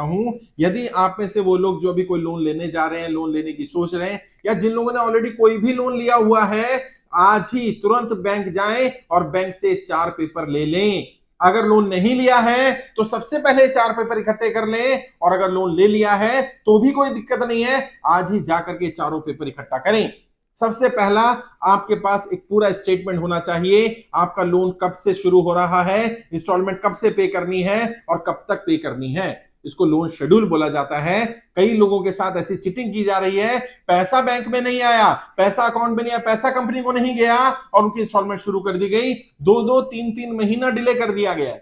हूं, यदि आप में से वो लोग जो अभी कोई लोन लेने जा रहे हैं, लोन लेने की सोच रहे हैं, या जिन लोगों ने ऑलरेडी कोई भी लोन लिया हुआ है, आज ही तुरंत बैंक जाएं और बैंक से 4 पेपर ले लें। अगर लोन नहीं लिया है तो सबसे पहले 4 पेपर इकट्ठे कर लें, और अगर लोन ले लिया है तो भी कोई दिक्कत नहीं है, आज ही जाकर के चारों पेपर इकट्ठा करें। सबसे पहला, आपके पास एक पूरा स्टेटमेंट होना चाहिए, आपका लोन कब से शुरू हो रहा है, इंस्टॉलमेंट कब से पे करनी है और कब तक पे करनी है। इसको लोन शेड्यूल बोला जाता है। कई लोगों के साथ ऐसी चीटिंग की जा रही है, पैसा बैंक में नहीं आया, पैसा अकाउंट में नहीं आया, पैसा कंपनी को नहीं गया और उनकी इंस्टॉलमेंट शुरू कर दी गई, 2-2 3-3 महीना डिले कर दिया गया।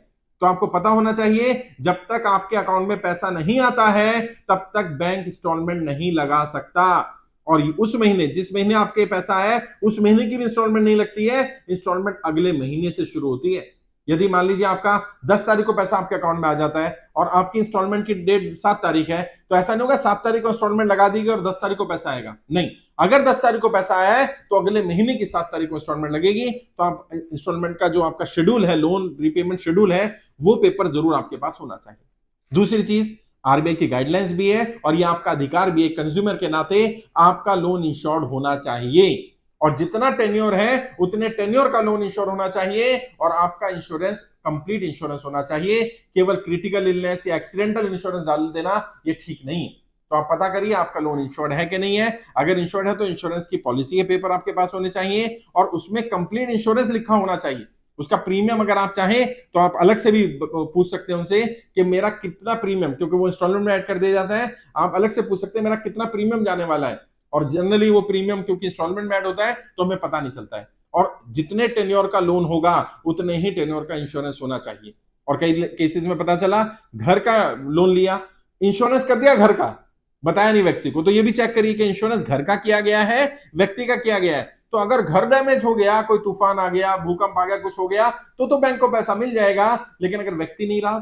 तो आपको पता होना चाहिए, जब तक आपके अकाउंट में पैसा नहीं आता है तब तक बैंक इंस्टॉलमेंट नहीं लगा सकता। और उस महीने, जिस महीने आपके पैसा है, उस महीने की भी इंस्टॉलमेंट नहीं लगती है, इंस्टॉलमेंट अगले महीने से शुरू होती है। यदि मान लीजिए आपका 10 तारीख को पैसा आपके अकाउंट में आ जाता है और आपकी इंस्टॉलमेंट की डेट 7 तारीख है, तो ऐसा नहीं होगा 7 तारीख को इंस्टॉलमेंट लगा दी और 10 तारीख को पैसा आएगा, नहीं। अगर 10 तारीख को पैसा आया है तो अगले महीने की 7 तारीख को इंस्टॉलमेंट लगेगी। तो आप इंस्टॉलमेंट का जो आपका शेड्यूल है, लोन रीपेमेंट शेड्यूल है, वो पेपर जरूर आपके पास होना चाहिए। दूसरी चीज, आरबीआई की गाइडलाइंस भी है और ये आपका अधिकार भी है, कंज्यूमर के नाते आपका लोन इंश्योर्ड होना चाहिए, और जितना टेन्योर है उतने टेन्योर का लोन इंश्योर होना चाहिए, और आपका इंश्योरेंस कंप्लीट इंश्योरेंस होना चाहिए। केवल क्रिटिकल इलनेस या एक्सीडेंटल इंश्योरेंस डाल देना ये ठीक नहीं है। तो आप पता करिए आपका लोन इंश्योर्ड है कि नहीं है। अगर इंश्योर्ड है तो इंश्योरेंस की पॉलिसी के पेपर आपके पास होने चाहिए और उसमें कंप्लीट इंश्योरेंस लिखा होना चाहिए। उसका प्रीमियम अगर आप चाहें तो आप अलग से भी पूछ सकते हैं उनसे कि मेरा कितना प्रीमियम, क्योंकि वो इंस्टॉलमेंट में ऐड कर दिया जाता है, आप अलग से पूछ सकते हैं मेरा कितना प्रीमियम जाने वाला है। और जनरली वो प्रीमियम क्योंकि इंस्टॉलमेंट में ऐड होता है तो हमें पता नहीं चलता है। और जितने टेन्योर का लोन होगा उतने ही टेन्योर का इंश्योरेंस होना चाहिए। और कई केसेस में पता चला, घर का लोन लिया, इंश्योरेंस कर दिया घर का, बताया नहीं व्यक्ति को। तो ये भी चेक करिए कि इंश्योरेंस घर का किया गया है, व्यक्ति का किया गया है। तो अगर घर डैमेज हो गया, कोई तूफान आ गया, भूकंप आ गया, कुछ हो गया, तो बैंक को पैसा मिल जाएगा। लेकिन अगर व्यक्ति नहीं रहा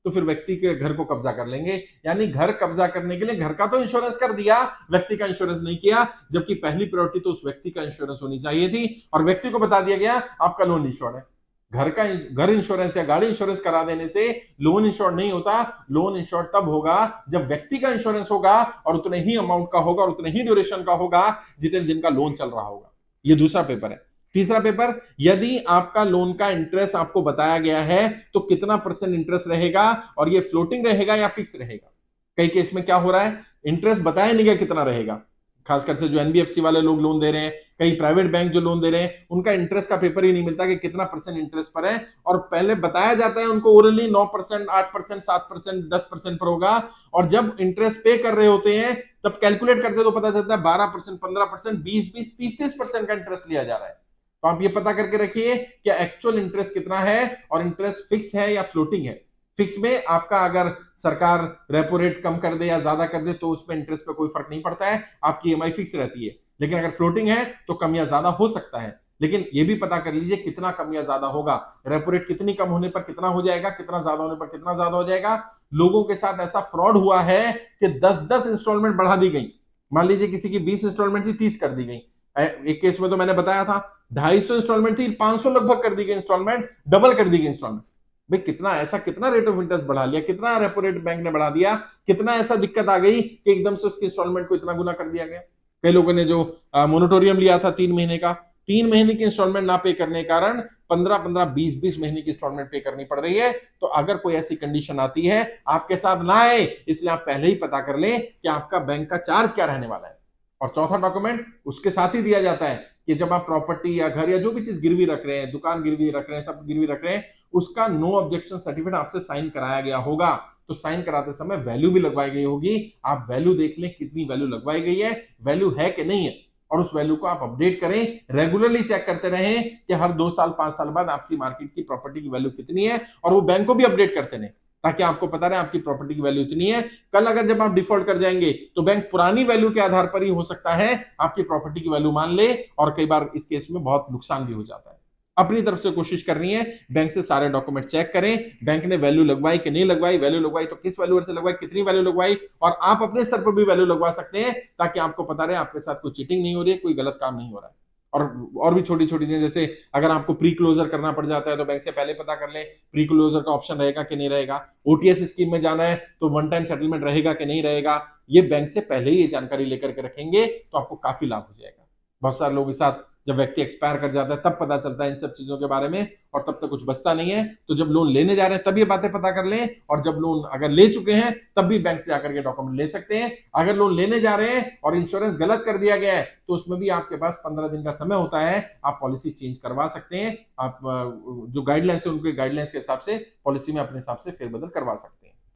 तो फिर व्यक्ति के घर को कब्जा कर लेंगे। यानी घर कब्जा करने के लिए घर का तो इंश्योरेंस कर दिया, व्यक्ति का इंश्योरेंस नहीं किया, जबकि पहली प्रायोरिटी तो उस व्यक्ति का इंश्योरेंस होनी चाहिए थी, और व्यक्ति को बता दिया गया आपका लोन इंश्योर्ड है। घर इंश्योरेंस या गाड़ी इंश्योरेंस करा देने से लोन इंश्योर्ड नहीं होता। लोन इंश्योर्ड तब होगा जब व्यक्ति का इंश्योरेंस होगा और उतने ही अमाउंट का होगा और उतने ही ड्यूरेशन का होगा जितने दिन का लोन चल रहा होगा। ये दूसरा पेपर है। तीसरा पेपर, यदि आपका लोन का इंटरेस्ट आपको बताया गया है तो कितना % इंटरेस्ट रहेगा, और ये फ्लोटिंग रहेगा या फिक्स रहेगा। कई केस में क्या हो रहा है, इंटरेस्ट बताया नहीं गया कितना रहेगा, खासकर से जो एनबीएफसी वाले लोग लोन दे रहे हैं, कई प्राइवेट बैंक जो लोन दे रहे हैं, उनका इंटरेस्ट का पेपर ही नहीं मिलता कि कितना % इंटरेस्ट पर है। और पहले बताया जाता है उनको ओरली 9%, 8%, 7%, 10% पर होगा, और जब इंटरेस्ट पे कर रहे होते हैं तब कैलकुलेट करते तो पता चलता है 12%, 15%, 20-20, 30-30% का इंटरेस्ट लिया जा रहा है। तो आप ये पता करके रखिए कि एक्चुअल इंटरेस्ट कितना है और इंटरेस्ट फिक्स है या फ्लोटिंग है। फिक्स में आपका अगर सरकार रेपो रेट कम कर दे या ज्यादा कर दे तो उसमें इंटरेस्ट पे कोई फर्क नहीं पड़ता है, आपकी ईएमआई फिक्स रहती है। लेकिन अगर फ्लोटिंग है तो कम या ज्यादा हो सकता है। लेकिन ये भी पता कर लीजिए कितना कम या ज्यादा होगा, रेपो रेट कितनी कम होने पर कितना हो जाएगा, कितना ज्यादा होने पर कितना ज्यादा हो जाएगा। लोगों के साथ ऐसा फ्रॉड हुआ है कि 10-10 इंस्टॉलमेंट बढ़ा दी गई। मान लीजिए किसी की 20 इंस्टॉलमेंट थी, 30 कर दी गई। एक केस में तो मैंने बताया था 250 इंस्टॉलमेंट थी, 500 लगभग कर दी गई इंस्टॉलमेंट, डबल कर दी गई इंस्टॉलमेंट। भाई कितना रेट ऑफ इंटरेस्ट बढ़ा लिया, कितना रेपो रेट बैंक ने बढ़ा दिया, कितना ऐसा दिक्कत आ गई कि एकदम से उसकी इंस्टॉलमेंट को इतना गुना कर दिया गया। कई लोगों ने जो मोनिटोरियम लिया था 3 महीने का, 3 महीने की इंस्टॉलमेंट ना पे करने के कारण 15-15, 20-20 महीने की इंस्टॉलमेंट पे करनी पड़ रही है। तो अगर कोई ऐसी कंडीशन आती है आपके साथ ना आए, इसलिए आप पहले ही पता कर लें कि आपका बैंक का चार्ज क्या रहने वाला है। और चौथा डॉक्यूमेंट उसके साथ ही दिया जाता है कि जब आप प्रॉपर्टी या घर या जो भी चीज गिरवी रख रहे हैं, दुकान गिरवी रख रहे हैं, सब गिरवी रख रहे हैं, उसका नो ऑब्जेक्शन सर्टिफिकेट आपसे साइन कराया गया होगा। तो साइन कराते समय वैल्यू भी लगवाई गई होगी, आप वैल्यू देख लें कितनी वैल्यू लगवाई गई है, वैल्यू है कि नहीं है, और उस वैल्यू को आप अपडेट करें। रेगुलरली चेक करते रहें कि हर 2 साल 5 साल बाद आपकी मार्केट की प्रॉपर्टी की वैल्यू कितनी है, और वो बैंक को भी अपडेट करते रहें ताकि आपको पता रहे आपकी प्रॉपर्टी की वैल्यू इतनी है। कल अगर जब आप डिफॉल्ट कर जाएंगे तो बैंक पुरानी वैल्यू के आधार पर ही हो सकता है आपकी प्रॉपर्टी की वैल्यू मान ले, और कई बार इस केस में बहुत नुकसान भी हो जाता है। अपनी तरफ से कोशिश करनी है, बैंक से सारे डॉक्यूमेंट चेक करें, बैंक ने वैल्यू लगवाई कि नहीं लगवाई, वैल्यू लगवाई तो किस वैल्यू से लगवाई, कितनी वैल्यू लगवाई, और आप अपने स्तर पर भी वैल्यू लगवा सकते हैं ताकि आपको पता रहे आपके साथ कोई चीटिंग नहीं हो रही है, कोई गलत काम नहीं हो रहा है। और भी छोटी छोटी चीजें, जैसे अगर आपको प्री क्लोजर करना पड़ जाता है तो बैंक से पहले पता कर लें प्री क्लोजर का ऑप्शन रहेगा कि नहीं रहेगा। ओटीएस स्कीम में जाना है तो वन टाइम सेटलमेंट रहेगा कि नहीं रहेगा। ये बैंक से पहले ही ये जानकारी लेकर के रखेंगे तो आपको काफी लाभ हो जाएगा। बहुत सारे लोगों के साथ जब व्यक्ति एक्सपायर कर जाता है तब पता चलता है इन सब चीजों के बारे में, और तब तक कुछ बचता नहीं है। तो जब लोन लेने जा रहे हैं तब ये बातें पता कर लें, और जब लोन अगर ले चुके हैं तब भी बैंक से जाकर के डॉक्यूमेंट ले सकते हैं। अगर लोन लेने जा रहे हैं और इंश्योरेंस गलत कर दिया गया है तो उसमें भी आपके पास 15 दिन का समय होता है, आप पॉलिसी चेंज करवा सकते हैं। आप जो गाइडलाइंस है उनके गाइडलाइंस के हिसाब से पॉलिसी में अपने हिसाब से फेरबदल करवा सकते हैं।